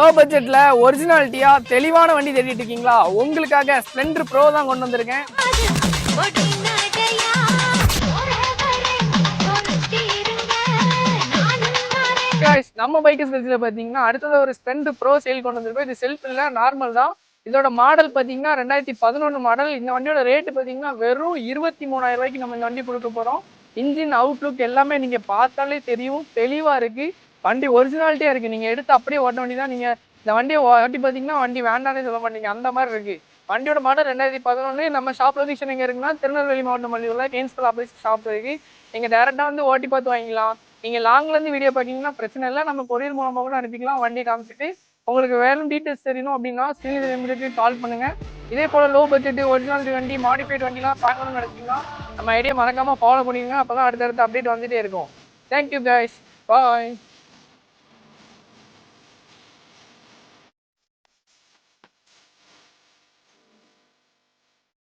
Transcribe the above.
Low பட்ஜெட்ல ஒரிஜினாலிட்டியா தெளிவான வண்டி தேடிட்டு இருக்கீங்களா? உங்களுக்காக ஸ்ப்ளெண்டர் ப்ரோ தான் கொண்டு வந்திருக்கேன். நம்ம பைக்கர்ஸ் கட்சியில பாத்தீங்கன்னா அடுத்தது ஒரு ஸ்ப்ளெண்டர் ப்ரோ சேல் கொண்டு வந்திருக்கோம். இது செல்ஃப் இல்ல, நார்மல் தான். இதோட மாடல் பாத்தீங்கன்னா 2011 மாடல். இந்த வண்டியோட ரேட்டு பாத்தீங்கன்னா வெறும் 23,000 ரூபாய்க்கு நம்ம இந்த வண்டி கொடுக்க போறோம். இன்ஜின் அவுட்லுக் எல்லாமே நீங்க பார்த்தாலே தெரியும், தெளிவா இருக்கு. வண்டி ஒரிஜினாலிட்டியா இருக்கு. நீங்க எடுத்து அப்படியே ஓட்ட வண்டி தான். நீங்க இந்த வண்டியை ஓட்டி பாத்தீங்கன்னா வண்டி வேண்டானே சொல்ல மாட்டீங்க, அந்த மாதிரி இருக்கு. வண்டியோட மாடல் 2011. நம்ம ஷாப் லொகேஷன் எங்க இருக்குன்னா திருநெல்வேலி மாவட்டம் மல்லியூர்ல கேன்ஸ்கல் ஆபரேஷன் ஷாப் இருக்கு. நீங்க டேரக்டா வந்து ஓட்டி பார்த்து வாங்கிக்கலாம். நீங்க லாங்ல இருந்து வீடியோ பாத்தீங்கன்னா பிரச்சனை இல்லை, நம்ம கொரியர் மூலமா கூட அனுப்பிக்கலாம். வண்டி காமிச்சிட்டு உங்களுக்கு வேற டீட்டெயில்ஸ் தெரியணும் அப்படின்னா ஸ்கிரீன் கால் பண்ணுங்க. இதே போல லோ பட்ஜெட் ஒரிஜினாலிட்டி வண்டி, மாடிஃபைட் வண்டிலாம் பார்க்கணும்னு நினைச்சீங்கன்னா நம்ம ஐடியா மறக்காம ஃபாலோ பண்ணிக்கோங்க. அப்பதான் அடுத்தடுத்து அப்டேட் வந்துட்டே இருக்கும். தேங்க்யூ கைஸ், பாய்.